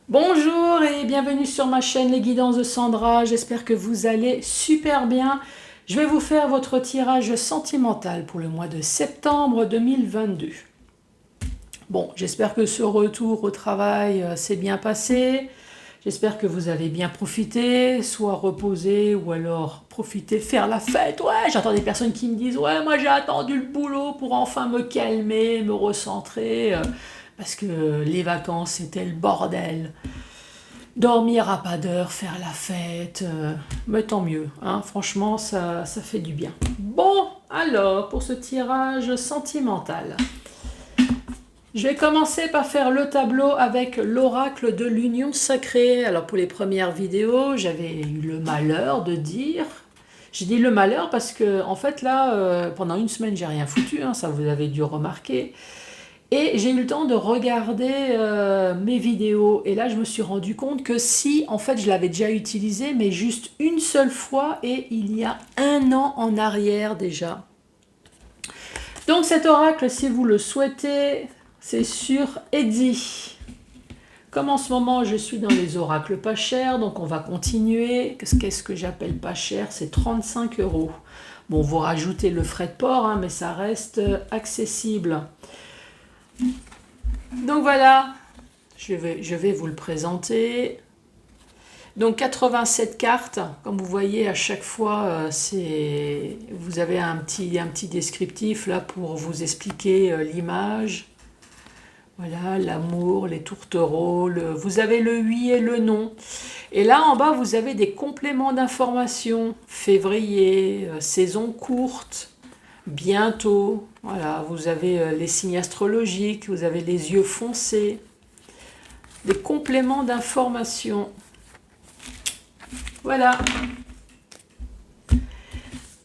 Bonjour et bienvenue sur ma chaîne Les Guidances de Sandra, j'espère que vous allez super bien. Je vais vous faire votre tirage sentimental pour le mois de septembre 2022. Bon, j'espère que ce retour au travail s'est bien passé. J'espère que vous avez bien profité, soit reposé ou alors profiter, faire la fête. Ouais, j'entends des personnes qui me disent ouais, moi j'ai attendu le boulot pour enfin me calmer, me recentrer, parce que les vacances c'était le bordel. Dormir à pas d'heure, faire la fête, mais tant mieux, hein, franchement ça fait du bien. Bon, alors pour ce tirage sentimental, je vais commencer par faire le tableau avec l'oracle de l'union sacrée. Alors pour les premières vidéos, j'avais eu le malheur de dire... J'ai dit le malheur parce que en fait là, pendant une semaine, j'ai rien foutu, hein, ça vous avez dû remarquer. Et j'ai eu le temps de regarder mes vidéos. Et là, je me suis rendu compte que si, en fait, je l'avais déjà utilisé, mais juste une seule fois, et il y a un an en arrière déjà. Donc cet oracle, si vous le souhaitez, c'est sur Etsy. Comme en ce moment, je suis dans les oracles pas chers, donc on va continuer. Qu'est-ce que j'appelle pas cher? C'est 35 euros. Bon, vous rajoutez le frais de port, hein, mais ça reste accessible. Donc voilà, je vais vous le présenter. Donc 87 cartes, comme vous voyez à chaque fois, vous avez un petit descriptif là pour vous expliquer l'image. Voilà, l'amour, les tourtereaux, vous avez le oui et le non. Et là en bas, vous avez des compléments d'informations. Février, saison courte, bientôt. Voilà, vous avez les signes astrologiques, vous avez les yeux foncés. Des compléments d'informations. Voilà.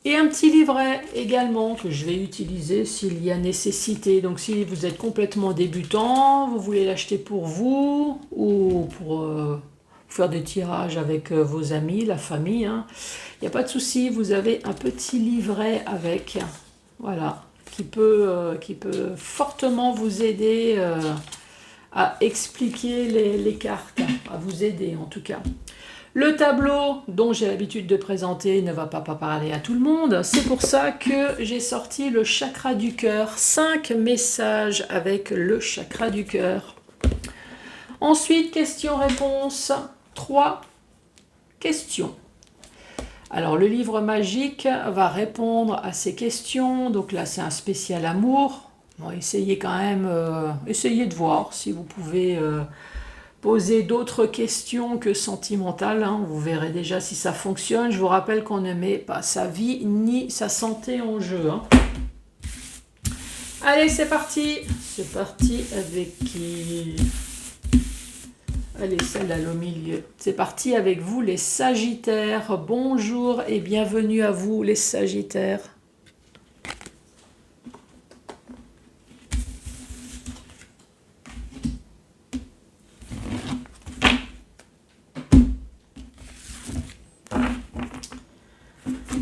Et un petit livret également que je vais utiliser s'il y a nécessité. Donc si vous êtes complètement débutant, vous voulez l'acheter pour vous ou pour faire des tirages avec vos amis, la famille, hein. Il n'y a pas de souci, vous avez un petit livret avec, voilà, qui peut fortement vous aider à expliquer les cartes, à vous aider en tout cas. Le tableau dont j'ai l'habitude de présenter ne va pas parler à tout le monde. C'est pour ça que j'ai sorti le chakra du cœur. 5 messages avec le chakra du cœur. Ensuite, questions-réponses. 3 questions. Alors, le livre magique va répondre à ces questions. Donc là, c'est un spécial amour. Bon, essayez quand même, essayez de voir si vous pouvez... poser d'autres questions que sentimentales, hein. Vous verrez déjà si ça fonctionne. Je vous rappelle qu'on ne met pas sa vie ni sa santé en jeu, hein. Allez, c'est parti. C'est parti avec qui? Allez, celle-là au milieu. C'est parti avec vous les Sagittaires. Bonjour et bienvenue à vous les Sagittaires.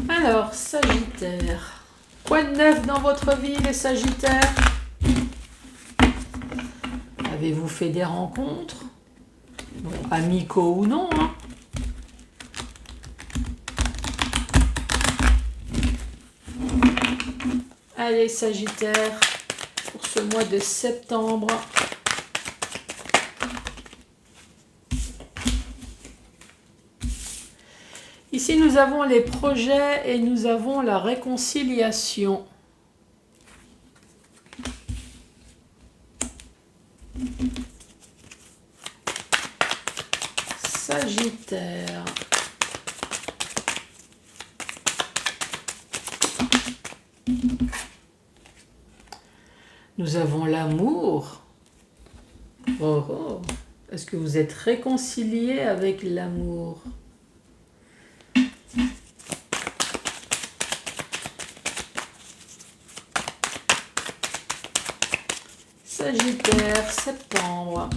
Alors, Sagittaire. Quoi de neuf dans votre vie, les Sagittaires? Avez-vous fait des rencontres? Bon, amicaux ou non, hein? Allez, Sagittaire, pour ce mois de septembre. Ici, nous avons les projets et nous avons la réconciliation. Sagittaire. Nous avons l'amour. Oh, oh. Est-ce que vous êtes réconcilié avec l'amour? Sagittaire, septembre.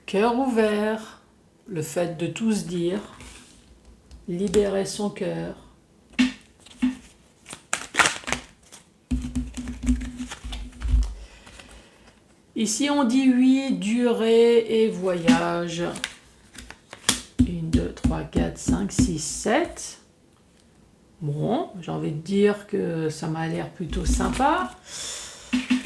Cœur ouvert, le fait de tout se dire, libérer son cœur. Ici, on dit oui, durée et voyage. 1, 2, 3, 4, 5, 6, 7. Bon, j'ai envie de dire que ça m'a l'air plutôt sympa.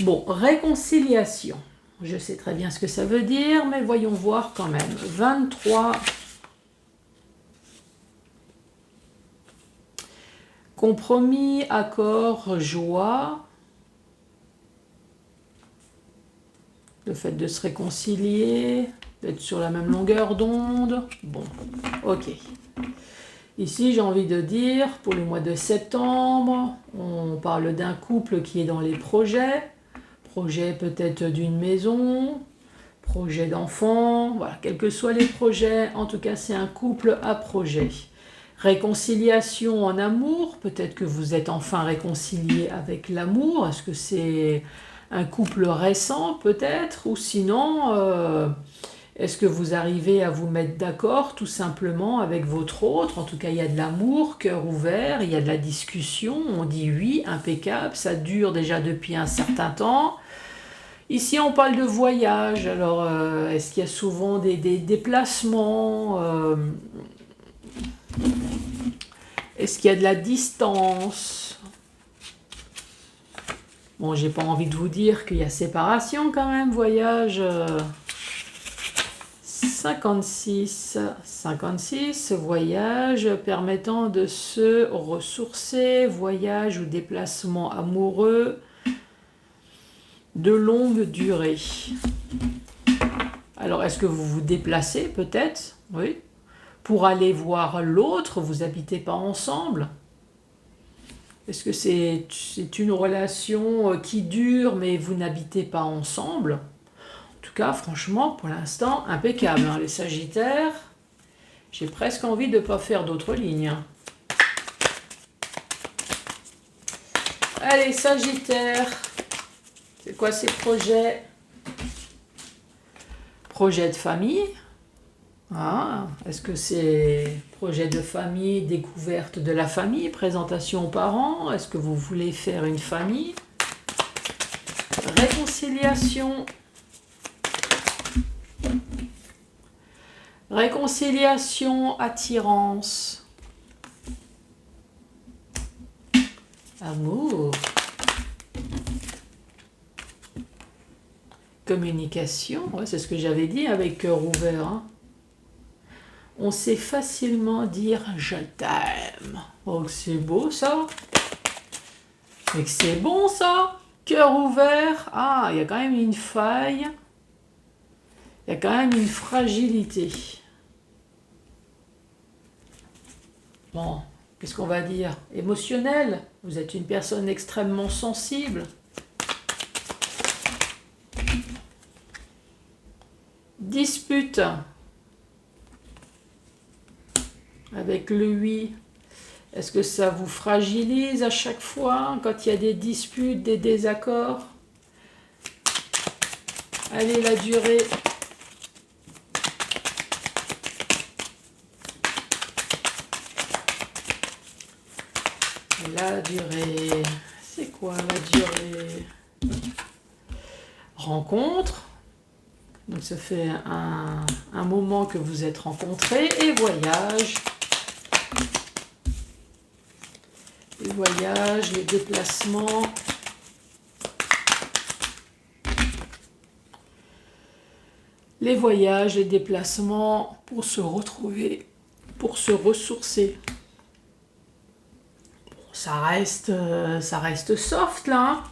Bon, réconciliation. Je sais très bien ce que ça veut dire, mais voyons voir quand même. 23. Compromis, accord, joie. Le fait de se réconcilier, d'être sur la même longueur d'onde. Bon, ok. Ici, j'ai envie de dire, pour le mois de septembre, on parle d'un couple qui est dans les projets. Projet peut-être d'une maison, projet d'enfant, voilà, quels que soient les projets, en tout cas, c'est un couple à projet. Réconciliation en amour, peut-être que vous êtes enfin réconcilié avec l'amour. Est-ce que c'est un couple récent peut-être, ou sinon est-ce que vous arrivez à vous mettre d'accord tout simplement avec votre autre? En tout cas, il y a de l'amour, cœur ouvert, il y a de la discussion, on dit oui, impeccable, ça dure déjà depuis un certain temps. Ici, on parle de voyage, alors est-ce qu'il y a souvent des déplacements est-ce qu'il y a de la distance? Bon, j'ai pas envie de vous dire qu'il y a séparation quand même, voyage. 56, voyage permettant de se ressourcer, voyage ou déplacement amoureux de longue durée. Alors, est-ce que vous vous déplacez peut-être? Oui. Pour aller voir l'autre, vous n'habitez pas ensemble? Est-ce que c'est une relation qui dure, mais vous n'habitez pas ensemble? En tout cas, franchement, pour l'instant, impeccable, hein, les Sagittaires. J'ai presque envie de ne pas faire d'autres lignes. Allez, Sagittaire. C'est quoi ces projets? Projet de famille. Ah, est-ce que c'est projet de famille, découverte de la famille, présentation aux parents? Est-ce que vous voulez faire une famille? Réconciliation. Réconciliation, attirance. Amour. Communication, ouais, c'est ce que j'avais dit avec cœur ouvert. Hein. On sait facilement dire « je t'aime ». Oh, c'est beau ça. Et que c'est bon ça. Cœur ouvert. Ah, il y a quand même une faille. Il y a quand même une fragilité. Bon, qu'est-ce qu'on va dire? Émotionnel. Vous êtes une personne extrêmement sensible. Dispute. Avec le oui. Est-ce que ça vous fragilise à chaque fois quand il y a des disputes, des désaccords? Allez, la durée. La durée. C'est quoi la durée? Rencontre. Donc ça fait un moment que vous êtes rencontrés. Et voyage. Les voyages, les déplacements. Les voyages, les déplacements pour se retrouver, pour se ressourcer. Bon, ça reste soft là. Hein.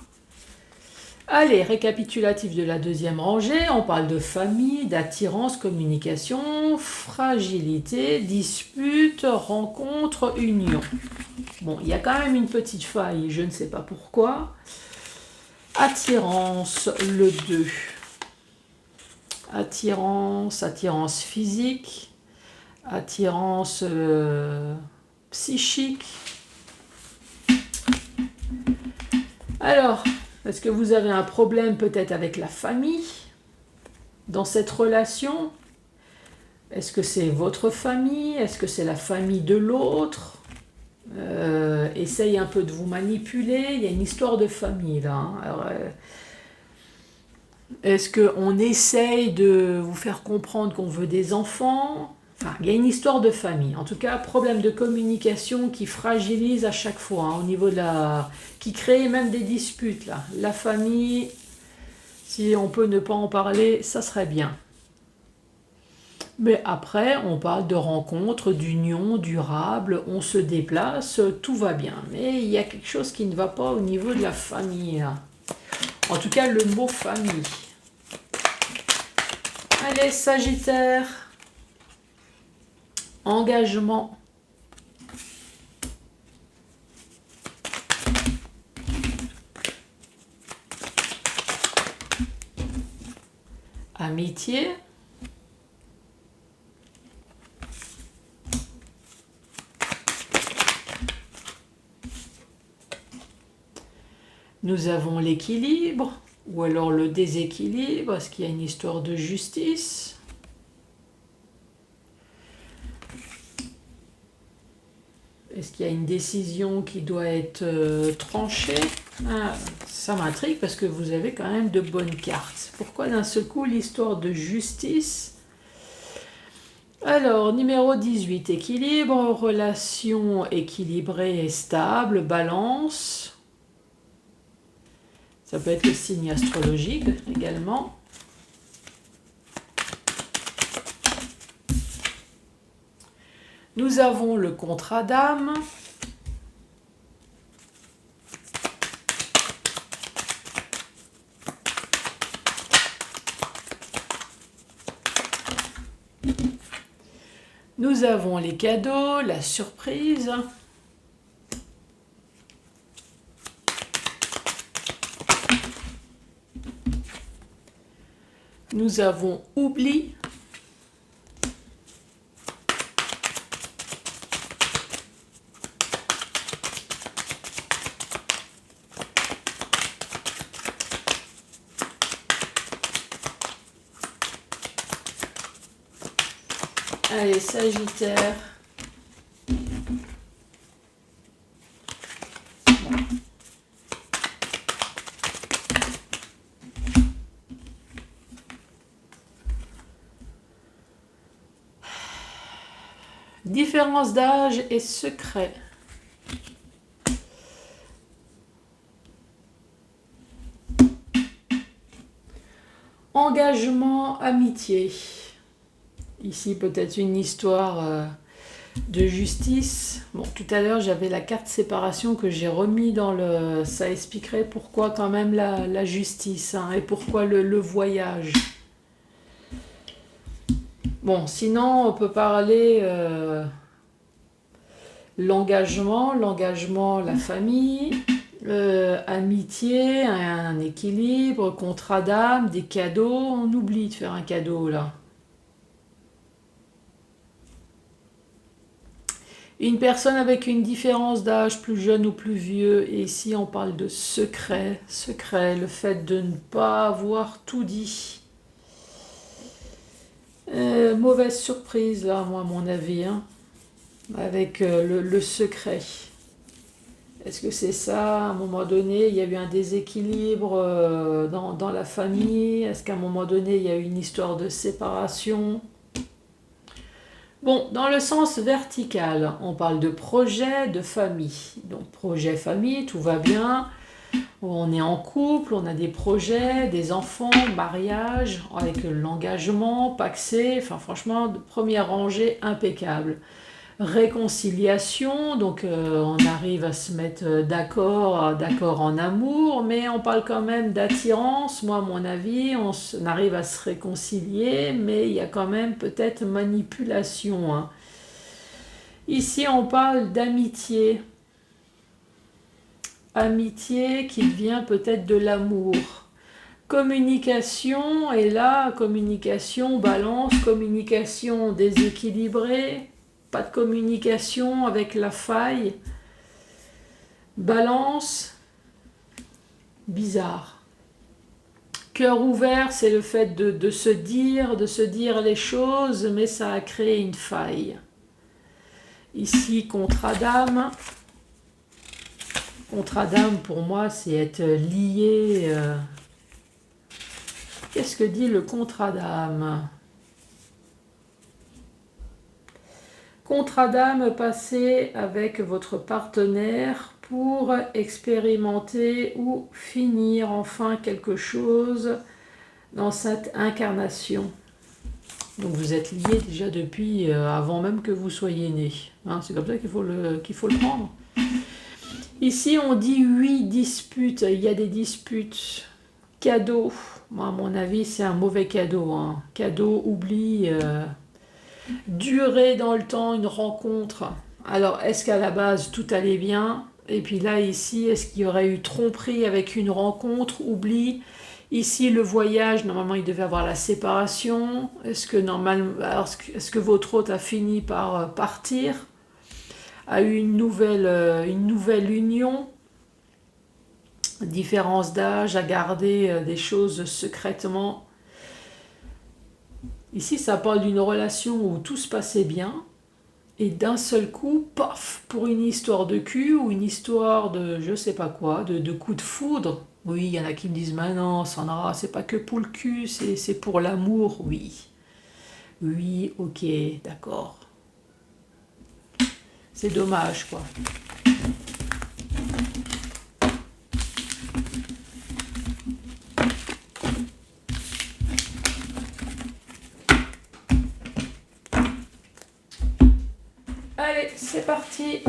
Allez, récapitulatif de la deuxième rangée. On parle de famille, d'attirance, communication, fragilité, dispute, rencontre, union. Bon, il y a quand même une petite faille, je ne sais pas pourquoi. Attirance, le 2. Attirance physique, attirance psychique. Alors, est-ce que vous avez un problème peut-être avec la famille dans cette relation? Est-ce que c'est votre famille? Est-ce que c'est la famille de l'autre? Essaye un peu de vous manipuler. Il y a une histoire de famille là. Hein. Alors, Est-ce qu'on essaye de vous faire comprendre qu'on veut des enfants? Enfin, il y a une histoire de famille. En tout cas, problème de communication qui fragilise à chaque fois, hein, au niveau de la... qui crée même des disputes, là. La famille, si on peut ne pas en parler, ça serait bien. Mais après, on parle de rencontres, d'union durable, on se déplace, tout va bien. Mais il y a quelque chose qui ne va pas au niveau de la famille, là. En tout cas, le mot famille. Allez, Sagittaire. Engagement. Amitié. Nous avons l'équilibre, ou alors le déséquilibre. Est-ce qu'il y a une histoire de justice? Est-ce qu'il y a une décision qui doit être tranchée? Ah, ça m'intrigue parce que vous avez quand même de bonnes cartes. Pourquoi d'un seul coup l'histoire de justice? Alors, numéro 18, équilibre, relation équilibrée et stable, balance. Ça peut être le signe astrologique également. Nous avons le contrat d'âme. Nous avons les cadeaux, la surprise. Nous avons oubli. Allez, Sagittaire. Différence d'âge et secret. Engagement, amitié. Ici, peut-être une histoire de justice. Bon, tout à l'heure, j'avais la carte séparation que j'ai remis dans le... Ça expliquerait pourquoi quand même la justice, hein, et pourquoi le voyage. Bon, sinon, on peut parler l'engagement, la famille, amitié, un équilibre, contrat d'âme, des cadeaux. On oublie de faire un cadeau, là. Une personne avec une différence d'âge, plus jeune ou plus vieux, et ici on parle de secret, le fait de ne pas avoir tout dit. Mauvaise surprise là, moi à mon avis, hein, avec le secret. Est-ce que c'est ça? À un moment donné, il y a eu un déséquilibre dans la famille? Est-ce qu'à un moment donné, il y a eu une histoire de séparation? Bon, dans le sens vertical, on parle de projet de famille. Donc projet famille, tout va bien. On est en couple, on a des projets, des enfants, mariage, avec l'engagement, pacsé. Enfin franchement, de première rangée, impeccable. Réconciliation, donc on arrive à se mettre d'accord en amour, mais on parle quand même d'attirance. Moi, à mon avis, on arrive à se réconcilier, mais il y a quand même peut-être manipulation, hein. Ici, on parle d'amitié. Amitié qui devient peut-être de l'amour. Communication, et là, communication, balance, communication déséquilibrée. Pas de communication avec la faille. Balance, bizarre. Cœur ouvert, c'est le fait de se dire les choses, mais ça a créé une faille. Ici, contrat d'âme. Contrat d'âme, pour moi, c'est être lié Qu'est-ce que dit le contrat d'âme? Contrat d'âme passé avec votre partenaire pour expérimenter ou finir enfin quelque chose dans cette incarnation. Donc vous êtes liés déjà depuis avant même que vous soyez né. Hein, c'est comme ça qu'il faut le prendre. Ici on dit oui, dispute, il y a des disputes. Cadeau, moi, à mon avis c'est un mauvais cadeau. Hein. Cadeau, oubli, durer dans le temps, une rencontre. Alors est-ce qu'à la base tout allait bien? Et puis là ici, est-ce qu'il y aurait eu tromperie avec une rencontre, oubli? Ici, le voyage, normalement, il devait avoir la séparation. Est-ce que votre hôte a fini par partir? A eu une nouvelle union? Différence d'âge, à garder des choses secrètement. Ici, ça parle d'une relation où tout se passait bien. Et d'un seul coup, paf, pour une histoire de cul ou une histoire de je sais pas quoi, de coup de foudre. Oui, il y en a qui me disent, mais non, Sandra, c'est pas que pour le cul, c'est pour l'amour. Oui. Oui, ok, d'accord. C'est dommage, quoi. Allez, c'est parti.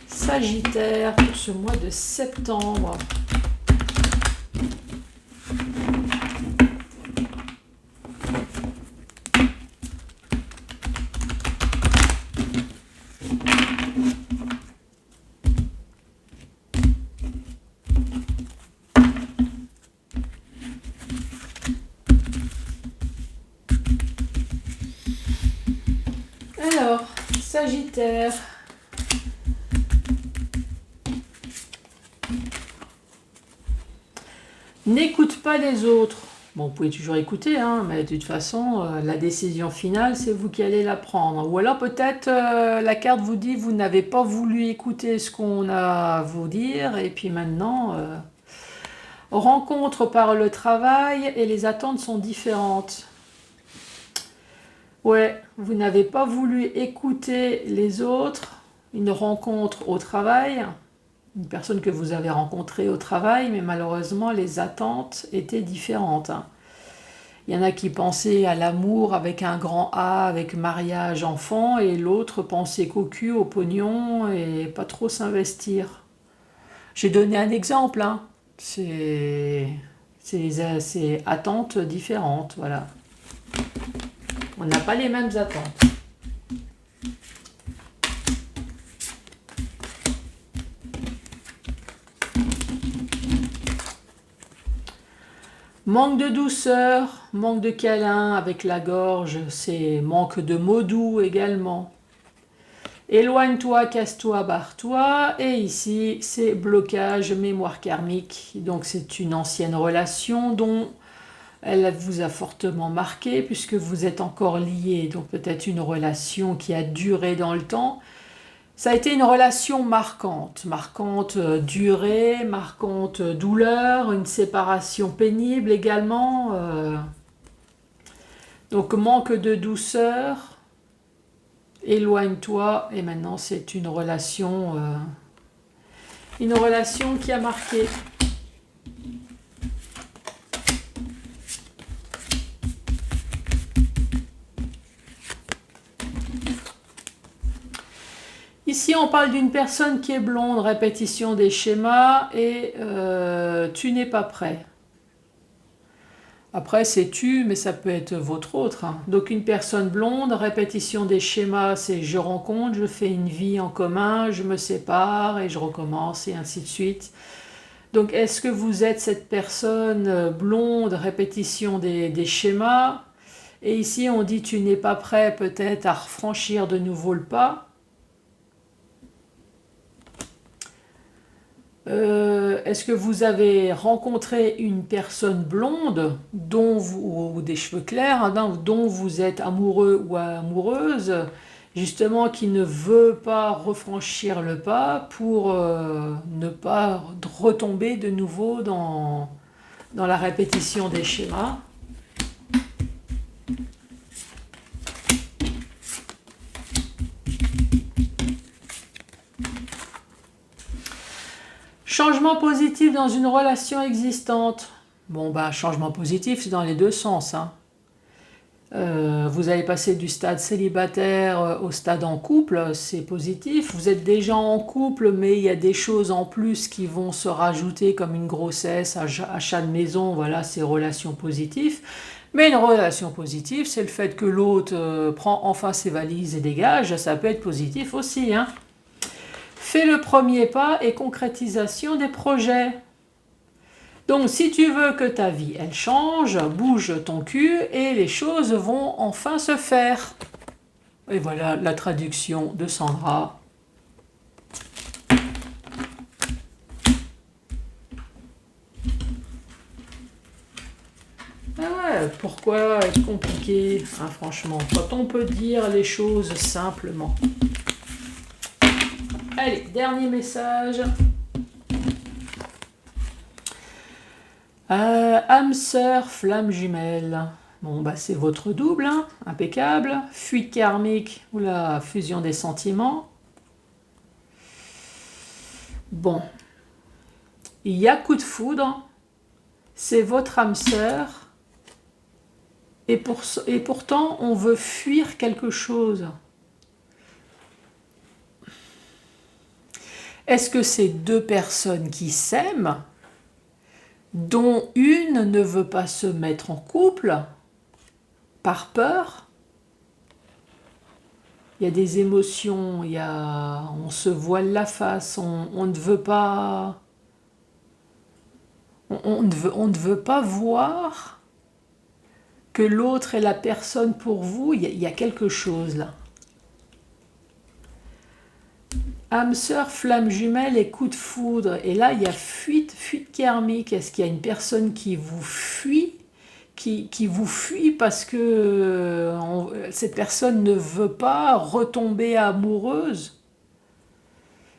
Sagittaire pour ce mois de septembre. Alors, Sagittaire. N'écoute pas les autres. Bon, vous pouvez toujours écouter, hein, mais de toute façon, la décision finale, c'est vous qui allez la prendre. Ou alors peut-être la carte vous dit, vous n'avez pas voulu écouter ce qu'on a à vous dire, et puis maintenant, rencontre par le travail et les attentes sont différentes. Ouais, vous n'avez pas voulu écouter les autres, une rencontre au travail, une personne que vous avez rencontrée au travail, mais malheureusement les attentes étaient différentes. Hein. Il y en a qui pensaient à l'amour avec un grand A, avec mariage, enfant, et l'autre pensait qu'au cul, au pognon, et pas trop s'investir. J'ai donné un exemple, hein. C'est attentes différentes, voilà. On n'a pas les mêmes attentes. Manque de douceur, manque de câlin avec la gorge, c'est manque de mots doux également. Éloigne-toi, casse-toi, barre-toi. Et ici, c'est blocage, mémoire karmique. Donc c'est une ancienne relation dont elle vous a fortement marqué puisque vous êtes encore liés. Donc peut-être une relation qui a duré dans le temps. Ça a été une relation marquante, durée, marquante douleur, une séparation pénible également. Donc manque de douceur, éloigne-toi, et maintenant c'est une relation qui a marqué. Ici, on parle d'une personne qui est blonde, répétition des schémas, et tu n'es pas prêt. Après, c'est tu, mais ça peut être votre autre. Hein. Donc, une personne blonde, répétition des schémas, c'est je rencontre, je fais une vie en commun, je me sépare et je recommence, et ainsi de suite. Donc, est-ce que vous êtes cette personne blonde, répétition des schémas? Et ici, on dit tu n'es pas prêt peut-être à franchir de nouveau le pas. Est-ce que vous avez rencontré une personne blonde ou des cheveux clairs, hein, dont vous êtes amoureux ou amoureuse? justement qui ne veut pas refranchir le pas pour ne pas retomber de nouveau dans la répétition des schémas. Changement positif dans une relation existante. Bon, bah, changement positif, c'est dans les deux sens, hein. Vous allez passer du stade célibataire au stade en couple, c'est positif. Vous êtes déjà en couple, mais il y a des choses en plus qui vont se rajouter, comme une grossesse, achat de maison, voilà, c'est relations positives. Mais une relation positive, c'est le fait que l'autre prend enfin ses valises et dégage, ça peut être positif aussi, hein. Fais le premier pas et concrétisation des projets. Donc si tu veux que ta vie elle change, bouge ton cul et les choses vont enfin se faire. Et voilà la traduction de Sandra. Ah ouais, pourquoi être compliqué, hein, franchement, quand on peut dire les choses simplement. Allez, dernier message. Âme sœur, flamme jumelle. Bon, bah c'est votre double, hein, impeccable. Fuite karmique ou la fusion des sentiments. Bon, il y a coup de foudre. C'est votre âme sœur. Et pourtant, on veut fuir quelque chose. Est-ce que c'est deux personnes qui s'aiment, dont une ne veut pas se mettre en couple par peur? Il y a des émotions, on se voile la face, on ne veut pas, on ne veut pas voir que l'autre est la personne pour vous. Il y a quelque chose là. Âme sœur, flamme jumelle et coup de foudre. Et là, il y a fuite karmique. Est-ce qu'il y a une personne qui vous fuit, qui vous fuit parce que cette personne ne veut pas retomber amoureuse?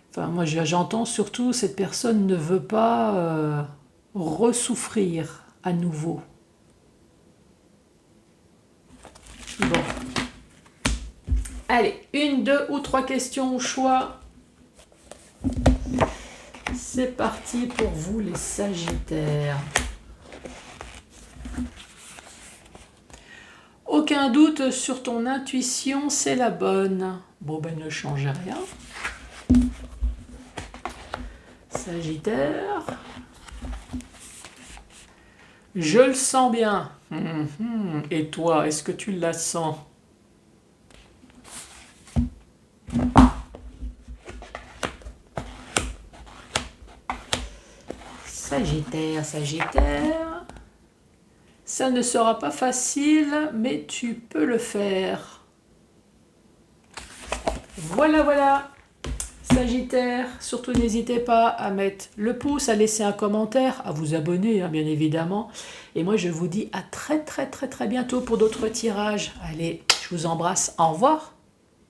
Enfin, moi, j'entends surtout cette personne ne veut pas ressouffrir à nouveau. Bon. Allez, 1, 2 ou 3 questions au choix. C'est parti pour vous les Sagittaires. Aucun doute sur ton intuition, c'est la bonne. Bon ben ne changez rien. Sagittaire. Je le sens bien. Et toi, est-ce que tu la sens? Sagittaire, Sagittaire, ça ne sera pas facile, mais tu peux le faire. Voilà, voilà. Sagittaire, surtout n'hésitez pas à mettre le pouce, à laisser un commentaire, à vous abonner, hein, bien évidemment. Et moi, je vous dis à très bientôt pour d'autres tirages. Allez, je vous embrasse. Au revoir.